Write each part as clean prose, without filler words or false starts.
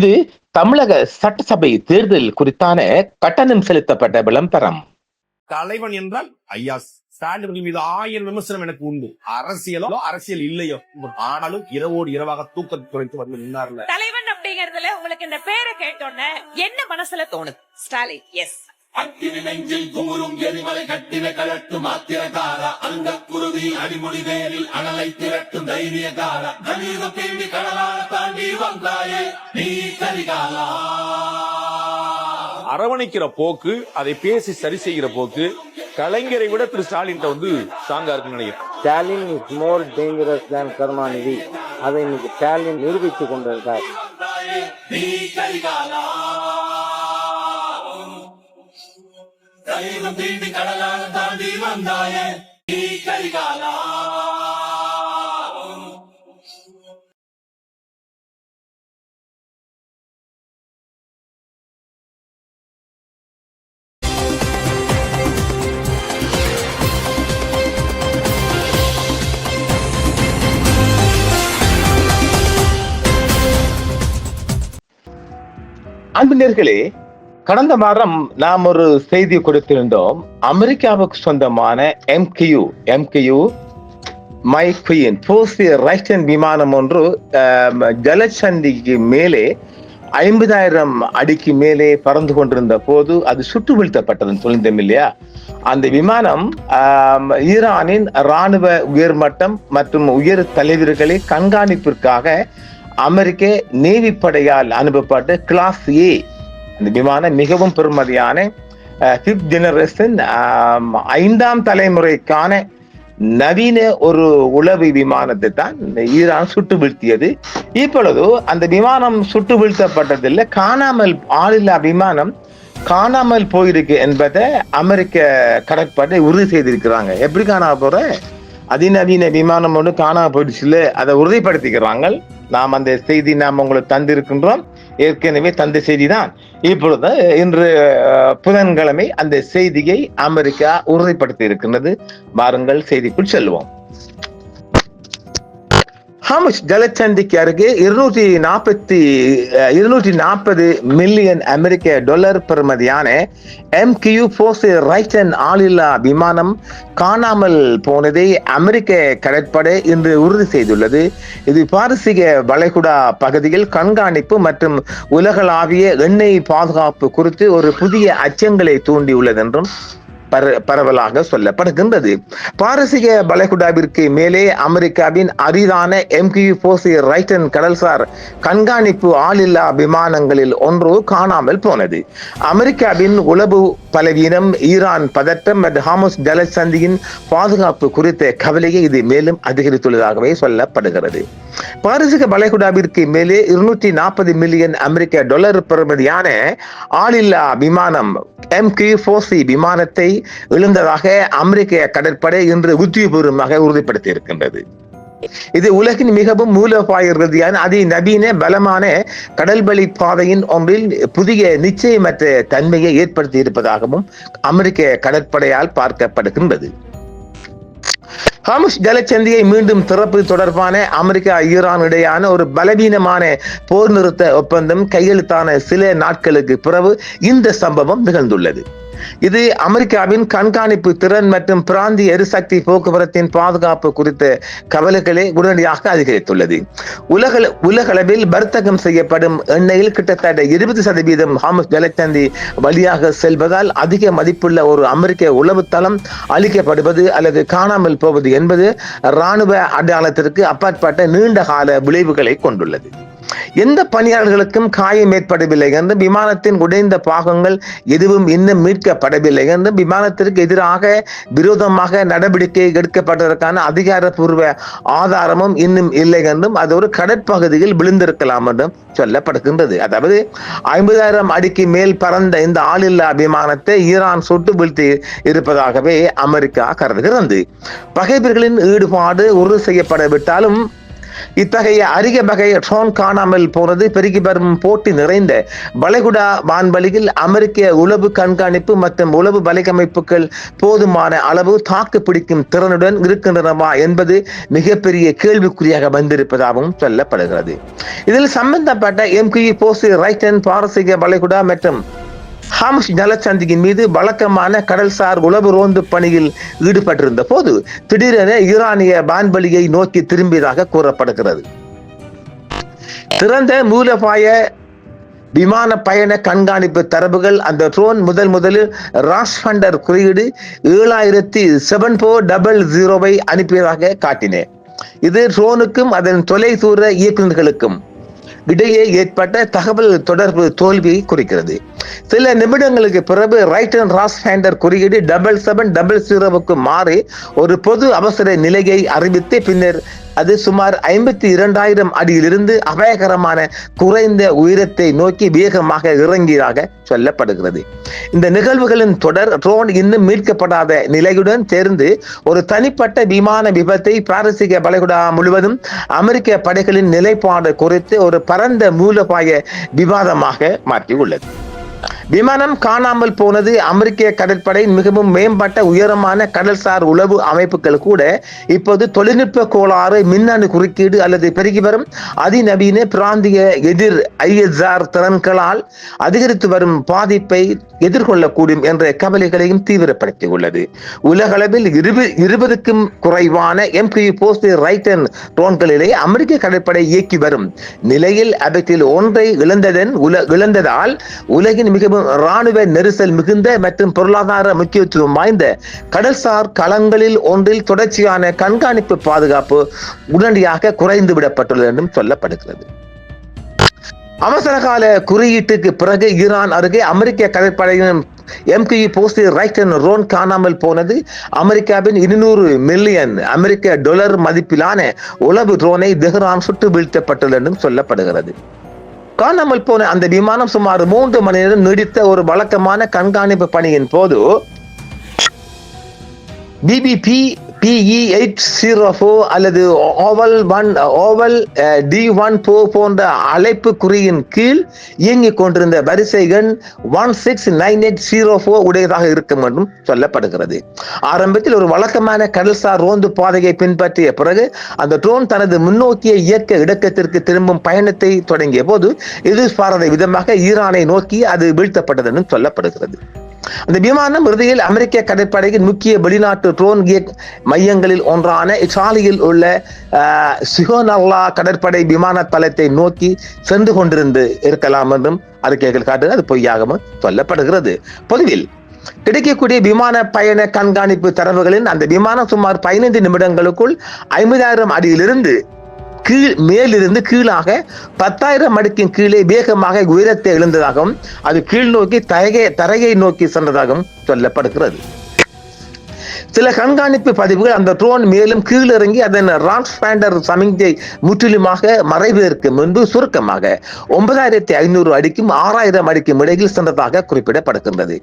இது தமிழக சட்டசபை தேர்தல் குறித்தான கட்டணம் செலுத்தப்பட்ட விளம்பரம். தலைவன் என்றால் ஐயா ஸ்டாலின் மீது 1000 விமர்சனம் எனக்கு உண்டு. அரசியல் இல்லையோ, ஆனாலும் இரவோடு இரவாக தூக்கத்தை குறைத்து வந்து நின்னார்ல. தலைவன் அப்படிங்கறதுல உங்களுக்கு இந்த பேரை கேட்டோன்னே என்ன மனசுல தோணுது? ஸ்டாலின். எஸ். அக்கினி நெஞ்சில் குமுறும் எரிமலை கட்டின கலட்டும் ஆத்திரகாரா, அந்த குருதி அடிமுடி வேரில் அனலை திரட்டும் தைரியகாரா, கணீரம் தேடி கடலால தாண்டி வந்தாயே நீ கரிகாலா. அரவணைக்கிற போக்கு, அதை பேசி சரி செய்கிற போக்கு கலைஞரை விட திரு ஸ்டாலின் வந்து ஸ்ட்ராங்கா இருக்குன்னு நினைக்கிறேன். ஸ்டாலின் இஸ் மோர் டேஞ்சரஸ் தேன் கருணாநிதி. அதை இன்னைக்கு ஸ்டாலின் நிரூபித்துக் கொண்டிருக்கார். நீ கரிகாலா, தைரியம் தேடி கடலால தாண்டி வந்தாயே நீ கரிகாலா. அன்பினர்களே, கடந்த வாரம் நாம் ஒரு செய்தி கொடுத்திருந்தோம். அமெரிக்காவுக்கு சொந்தமான MQ மை குயின் போசிய ரைட்டன் விமானம் ஒன்று ஜலசந்திக்கு மேலே 50,000 அடிக்கு மேலே பறந்து கொண்டிருந்த போது அது சுட்டு வீழ்த்தப்பட்டது சொல்லியிருந்தோம் இல்லையா? அந்த விமானம் ஈரானின் இராணுவ உயர்மட்டம் மற்றும் உயர் தலைவர்களை கண்காணிப்பிற்காக அமெரிக்க நேவி படையால் அனுப்பப்பட்ட கிளாஸ் ஏ அந்த விமானம் மிகவும் பெருமதியான 5th ஜெனரேஷன் 5ஆம் தலைமுறைக்கான நவீன ஒரு உளவு விமானத்தை தான் ஈரான் சுட்டு வீழ்த்தியது. இப்பொழுது அந்த விமானம் சுட்டு வீழ்த்தப்பட்டதில்லை, காணாமல் ஆளில்லா விமானம் காணாமல் போயிருக்கு என்பதை அமெரிக்க கடற்படை உறுதி செய்திருக்கிறாங்க. எப்படி காணாம போற? அதிநவீன விமானம் ஒன்று காணாம போயிடுச்சுல, அதை உறுதிப்படுத்திக்கிறாங்க. நாம் அந்த செய்தி நாம் உங்களுக்கு தந்திருக்கின்றோம், ஏற்கனவே தந்த செய்தி தான். இப்பொழுது இன்று புதன்கிழமை அந்த செய்தியை அமெரிக்கா உறுதிப்படுத்தி இருக்கின்றது. வாருங்கள் செய்திக்குள் செல்வோம். ஹார்முஸ் ஜலசந்திக்கு அருகே 240 மில்லியன் அமெரிக்க டாலர் பெறுமதியான MQ போசிய ரைட்டன் ஆளில்லா விமானம் காணாமல் போனதை அமெரிக்க கடற்படை இன்று உறுதி செய்துள்ளது. இது பாரசீக வளைகுடா பகுதியில் கண்காணிப்பு மற்றும் உலகளாவிய எண்ணெய் பாதுகாப்பு குறித்து ஒரு புதிய அச்சங்களை தூண்டியுள்ளது என்றும் பரவலாக சொல்லப்படுகின்றது. பாரசீக வளைகுடாவிற்கு மேலே அமெரிக்காவின் அரிதான MQ போசிய ரைட்டன் கடல்சார் கண்காணிப்பு ஆளில்லா விமானங்களில் ஒன்று காணாமல் போனது. அமெரிக்காவின் உளவு பலவீனம், ஈரான் பதட்டம் மற்றும் ஹார்முஸ் ஜலசந்தியின் பாதுகாப்பு குறித்த கவலையை இது மேலும் அதிகரித்துள்ளதாகவே சொல்லப்படுகிறது. பாரசீக வளைகுடாவிற்கு மேலே 240 மில்லியன் அமெரிக்க டாலர் பெறுமதியான ஆளில்லா விமானம் MQ-4C விமானத்தை இழந்ததாக அமெரிக்க கடற்படை இன்று உத்தியோகபூர்வமாக உறுதிப்படுத்தி இருக்கின்றது. இது உலகின் மிகவும் மூலோபாய ரீதியான அதிநவீன பலமான கடல்வழி பாதையின் ஒன்றில் புதிய நிச்சயமற்ற தன்மையை ஏற்படுத்தி இருப்பதாகவும் அமெரிக்க கடற்படையால் பார்க்கப்படுகின்றது. ஹார்முஸ் ஜலசந்தியை மீண்டும் திறப்பது தொடர்பான அமெரிக்கா ஈரான் இடையான ஒரு பலவீனமான போர் நிறுத்த ஒப்பந்தம் கையெழுத்தான சில நாட்களுக்கு பிறகு இந்த சம்பவம் நிகழ்ந்துள்ளது. இது அமெரிக்காவின் கண்காணிப்பு திறன் மற்றும் பிராந்திய எரிசக்தி போக்குவரத்தின் பாதுகாப்பு குறித்த கவலைகளை உடனடியாக அதிகரித்துள்ளது. உலகளவில் வர்த்தகம் செய்யப்படும் எண்ணெயில் கிட்டத்தட்ட 20% ஹார்முஸ் ஜலசந்தி வழியாக செல்வதால் அதிக மதிப்புள்ள ஒரு அமெரிக்க உளவு தளம் அளிக்கப்படுவது அல்லது காணாமல் போவது என்பது இராணுவ அடையாளத்திற்கு அப்பாற்பட்ட நீண்ட கால விளைவுகளை கொண்டுள்ளது. எந்த பணியாளர்களுக்கும் காயம் ஏற்படவில்லை என்றும் விமானத்தின் உடைந்த பாகங்கள் எதுவும் இன்னும் மீட்கப்படவில்லை என்றும் விமானத்திற்கு எதிராக விரோதமாக நடவடிக்கை எடுக்கப்பட்டதற்கான அதிகாரப்பூர்வ ஆதாரமும் இன்னும் இல்லை என்றும் அது ஒரு கடற்பகுதியில் விழுந்திருக்கலாம் என்றும் சொல்லப்படுகின்றது. அதாவது 50,000 அடிக்கு மேல் பறந்த இந்த ஆளில்லா விமானத்தை ஈரான் சுட்டு வீழ்த்தி இருப்பதாகவே அமெரிக்கா கருதுகிறது. பகைவர்களின் ஈடுபாடு உறுதி செய்யப்படவிட்டாலும் இத்தகைய அரிய வகை ட்ரோன் காணாமல் போனது பெருகி வரும் போட்டி நிறைந்த வளைகுடா வான்வெளியில் அமெரிக்க உளவு கண்காணிப்பு மற்றும் உளவு வலையமைப்புகள் போதுமான அளவு தாக்கு பிடிக்கும் திறனுடன் இருக்கின்றனவா என்பது மிகப்பெரிய கேள்விக்குறியாக வந்திருப்பதாகவும் சொல்லப்படுகிறது. இதில் சம்பந்தப்பட்ட MQ-40 ரைட்டன் பாரசீக வளைகுடா மற்றும் ஹாம்ஸ் ஜலசந்தியின் மீது வழக்கமான கடல்சார் உளவு ரோந்து பணியில் ஈடுபட்டிருந்த போது திடீரென ஈரானிய வான்வெளியை நோக்கி திரும்பியதாக கூறப்படுகிறது. திறந்த மூலபாய விமான பயண கண்காணிப்பு தரவுகள் அந்த ட்ரோன் முதலில் ராஸ்பண்டர் குறியீடு 707400 அனுப்பியதாக காட்டின. இது ட்ரோனுக்கும் அதன் தொலைதூர இயக்குநர்களுக்கும் இடையே ஏற்பட்ட தகவல் தொடர்பு தோல்வியை குறிக்கிறது. சில நிமிடங்களுக்கு பிறகு ரைட்டன் ராஸ்பண்டர் குறியீடு 7700 மாறி ஒரு பொது அவசர நிலையை அறிவித்து பின்னர் அது சுமார் 52,000 அடியிலிருந்து அபாயகரமான குறைந்த உயரத்தை நோக்கி வேகமாக இறங்கியதாக சொல்லப்படுகிறது. இந்த நிகழ்வுகளின் தொடர் ட்ரோன் இன்னும் மீட்கப்படாத நிலையுடன் சேர்ந்து ஒரு தனிப்பட்ட விமான விபத்தை பாரசீக வளைகுடா முழுவதும் அமெரிக்க படைகளின் நிலைப்பாடு குறித்து ஒரு பரந்த மூலபாய விவாதமாக மாற்றியுள்ளது. விமானம் காணாமல் போனது அமெரிக்க கடற்படையின் மிகவும் மேம்பட்ட உயரமான கடல்சார் உளவு அமைப்புகள் கூட இப்போது தொழில்நுட்ப கோளாறு, மின்னணு குறுக்கீடு அல்லது பெருகி வரும் அதிநவீன பிராந்திய எதிர் ISR திறன்களால் அதிகரித்து வரும் பாதிப்பை எதிர்கொள்ளக்கூடும் என்ற கவலைகளையும் தீவிரப்படுத்தியுள்ளது. உலகளவில் 20க்கும் குறைவான MQ-40 ரைட்டன் ட்ரோன்களிலே அமெரிக்க கடற்படை இயக்கி வரும் நிலையில் அவற்றில் ஒன்றை இழந்ததால் உலகின் மிகவும் ராணுவ நெரிசல் மிகுந்த மற்றும் பொருளாதார முக்கியத்துவம் வாய்ந்த கடல்சார் களங்களில் ஒன்றில் தொடர்ச்சியான கண்காணிப்பு பாதுகாப்பு உடனடியாக குறைந்து விடப்பட்டுள்ளது என்றும் சொல்லப்படுகிறது. அவசரகால குறியீட்டுக்கு பிறகு ஈரான் அருகே அமெரிக்க கடற்படையின் MQ-40 ரைட்டன் ட்ரோன் காணாமல் போனது. அமெரிக்காவின் 200 மில்லியன் அமெரிக்க டாலர் மதிப்பிலான உளவு ட்ரோனை தெஹ்ரான் சுட்டு வீழ்த்தப்பட்டுள்ளது என்றும் சொல்லப்படுகிறது. காணாமல் போன அந்த விமானம் சுமார் 3 மணி நேரம் நீடித்த ஒரு வழக்கமான கண்காணிப்பு பணியின் போது BBP PE-804 அல்லது ஓவல் D14 போன்ற அழைப்பு குறியின் கீழ் இயங்கிக் கொண்டிருந்த வரிசை எண் 169804 உடையதாக இருக்கும் என்றும் சொல்லப்படுகிறது. ஆரம்பத்தில் ஒரு வழக்கமான கடல்சார் ரோந்து பாதையை பின்பற்றிய பிறகு அந்த ட்ரோன் தனது முன்னோக்கிய இயக்க இடக்கத்திற்கு திரும்பும் பயணத்தை தொடங்கிய போது எதிர்பாராத விதமாக ஈரானை நோக்கி அது வீழ்த்தப்பட்டது என்றும் சொல்லப்படுகிறது. அந்த விமானம் இறுதியில் அமெரிக்க கடற்படையின் முக்கிய வெளிநாட்டு ட்ரோன் மையங்களில் ஒன்றான இத்தாலியில் உள்ள சிகோனல்லா கடற்படை விமான தளத்தை நோக்கி சென்று கொண்டிருந்து இருக்கலாம் என்றும் அறிக்கைகள் காட்டுகிறது. அது பொய்யாகவும் சொல்லப்படுகிறது. பொதுவில் கிடைக்கக்கூடிய விமான பயண கண்காணிப்பு தரவுகளின் அந்த விமானம் சுமார் 15 நிமிடங்களுக்குள் 50,000 அடியிலிருந்து மேலிருந்து கீழாக 10,000 அடிக்கும் கீழே வேகமாக உயரத்தை எழுந்ததாகவும் அது கீழ் நோக்கி தரையை நோக்கி சென்றதாகவும் சொல்லப்படுகிறது. சில கண்காணிப்பு பதிவுகள் அந்த ட்ரோன் மேலும் கீழிறங்கி அதன் ரான்ஸ்பாண்டர் சமிஞ்சை முற்றிலுமாக மறைவதற்கு முன்பு சுருக்கமாக 9,500 அடிக்கும் 6,000 அடிக்கும் இடையில் சென்றதாக குறிப்பிடப்படுகின்றது.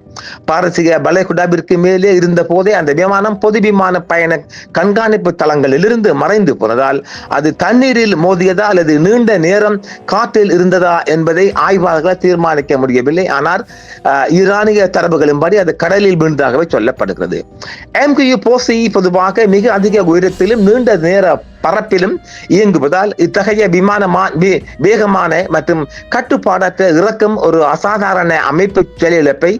பாரசீக வளைகுடாவிற்கு மேலே இருந்த போதே அந்த விமானம் பொது விமான பயண கண்காணிப்பு தளங்களிலிருந்து மறைந்து போனதால் அது தண்ணீரில் மோதியதா அல்லது நீண்ட நேரம் காற்றில் இருந்ததா என்பதை ஆய்வாளர்கள் தீர்மானிக்க முடியவில்லை. ஆனால் ஈரானிய தரவுகளின்படி அது கடலில் விழுந்ததாகவே சொல்லப்படுகிறது. MQ-40 பொதுவாக மிக அதிக உயரத்திலும் நீண்ட நேர பரப்பிலும் இயங்குவதால் இத்தகைய வேகமான மற்றும் கட்டுப்பாடற்ற இறக்கம் ஒரு அசாதாரண அமைப்பு செயலிழப்பை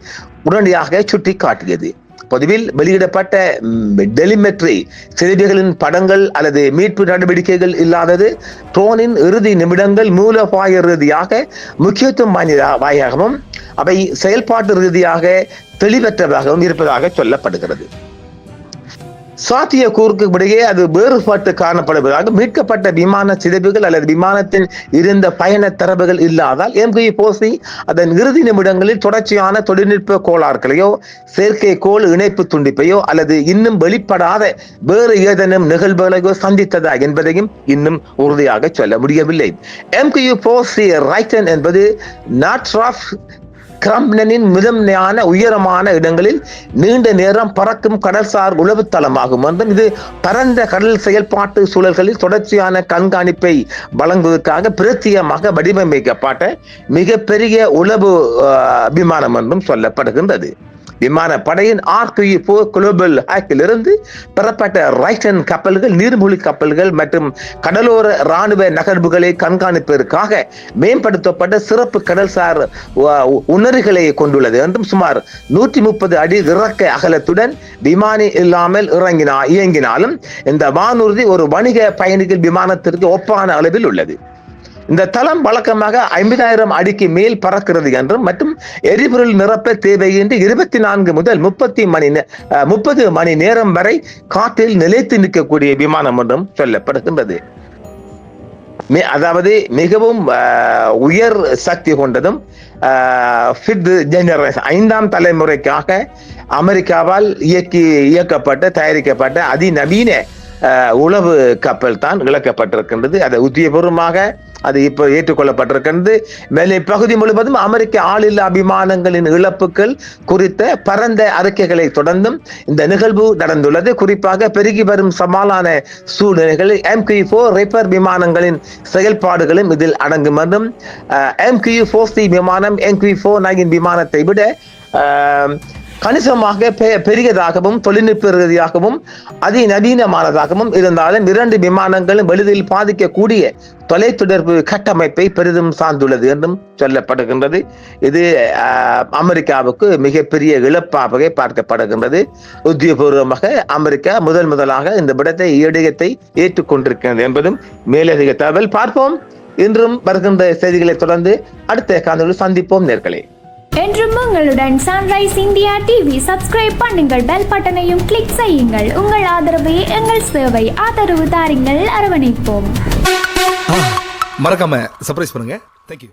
உடனடியாக சுட்டி காட்டியது. பொதுவில் வெளியிடப்பட்ட டெலிமெட்ரி செய்திகளின் படங்கள் அல்லது மீட்பு நடவடிக்கைகள் இல்லாதது ட்ரோனின் இறுதி நிமிடங்கள் மூலபாய ரீதியாக முக்கியத்துவம் வாய்ந்ததாகவும் அவை செயல்பாட்டு ரீதியாக தெளிவற்றதாகவும் இருப்பதாக சொல்லப்படுகிறது. சாத்திய கூறுக்கு இடையே அது வேறுபாட்டு காணப்படுவதாக மீட்கப்பட்ட விமான சிதைவுகள் அல்லது விமானத்தின் இருந்த பயண தரவுகள் இல்லாதால் MQ-40 அதன் இறுதி நிமிடங்களில் தொடர்ச்சியான தொழில்நுட்ப கோளாறுகளையோ செயற்கைக்கோள் இணைப்பு துண்டிப்பையோ அல்லது இன்னும் வெளிப்படாத வேறு ஏதேனும் நிகழ்வுகளையோ சந்தித்ததா என்பதையும் இன்னும் உறுதியாக சொல்ல முடியவில்லை. MQ-40 ரைட்டன் என்பது நாட்ராஃப் கிரம்ப்டனின் முதன்மையான உயரமான இடங்களில் நீண்ட நேரம் பறக்கும் கடல்சார் உளவு தளமாகும் என்றும் இது பரந்த கடல் செயல்பாட்டு சூழல்களில் தொடர்ச்சியான கண்காணிப்பை வழங்குவதற்காக பிரத்யேகமாக வடிவமைக்கப்பட்ட மிகப்பெரிய உளவு விமானம் என்றும் சொல்லப்படுகின்றது. விமானப்படையின் RQ-4 குளோபல் ஹேக்கிலிருந்து பெறப்பட்ட ரைட்டன் கப்பல்கள் நீர்மூழ்கி கப்பல்கள் மற்றும் கடலோர இராணுவ நகர்வுகளை கண்காணிப்பதற்காக மேம்படுத்தப்பட்ட சிறப்பு கடல்சார் உணரிகளை கொண்டுள்ளது என்றும் சுமார் 130 அடி இறக்க அகலத்துடன் விமானி இல்லாமல் இயங்கினாலும் இந்த வானூர்தி ஒரு வணிக பயணிகள் விமானத்திற்கு ஒப்பான அளவில் உள்ளது. இந்த தளம் வழக்கமாக 50,000 அடிக்கு மேல் பறக்கிறது என்றும் மற்றும் எரிபொருள் நிரப்ப தேவையின்றி 24 முதல் 30 மணி நேரம் வரை காற்றில் நிலைத்து நிற்கக்கூடிய விமானம் என்றும் சொல்லப்படுகின்றது. அதாவது மிகவும் உயர் சக்தி கொண்டதும் 5th ஜெனரேஷன் 5ஆம் தலைமுறைக்காக அமெரிக்காவால் இயக்கப்பட்ட தயாரிக்கப்பட்ட அதிநவீன உளவு கப்பல் தான் இழக்கப்பட்டிருக்கின்றது. அது உத்தியபூர்வமாக அது இப்போ ஏற்றுக்கொள்ளப்பட்டிருக்கின்றது. மேலே பகுதி முழுவதும் அமெரிக்க ஆளில்லா விமானங்களின் இழப்புகள் குறித்த பரந்த அறிக்கைகளை தொடர்ந்தும் இந்த நிகழ்வு நடந்துள்ளது. குறிப்பாக பெருகி வரும் சவாலான சூழ்நிலைகளில் MQ-4 ரைப்பர் விமானங்களின் செயல்பாடுகளும் இதில் அடங்கும் என்றும் MQ-4C விமானம் MQ-49 விமானத்தை விட கணிசமாக பெரியதாகவும் தொழில்நுட்ப ரீதியாகவும் அதிநவீனமானதாகவும் இருந்தாலும் 2 விமானங்களும் எளிதில் பாதிக்கக்கூடிய தொலைத்தொடர்பு கட்டமைப்பை பெரிதும் சார்ந்துள்ளது என்றும் சொல்லப்படுகின்றது. இது அமெரிக்காவுக்கு மிகப்பெரிய இழப்பாகவே பார்க்கப்படுகின்றது. உத்தியோகபூர்வமாக அமெரிக்கா முதலாக இந்த விடயத்தை ஏற்றுக்கொண்டிருக்கிறது என்பதும் மேலதிக தகவல். பார்ப்போம். இன்றும் வருகின்ற செய்திகளை தொடர்ந்து அடுத்த காணொளியில் சந்திப்போம் நேர்களே. என்றும் உங்களுடன் சன்ரைஸ் இந்தியா டிவி சப்ஸ்கிரைப் பண்ணுங்கள், பெல் பட்டனையும் கிளிக் செய்யுங்கள். உங்கள் ஆதரவே எங்கள் சேவை. ஆதரவு தாருங்கள், அரவணைப்போம். மறக்காம சர்ப்ரைஸ் பண்ணுங்க. தேங்க்யூ.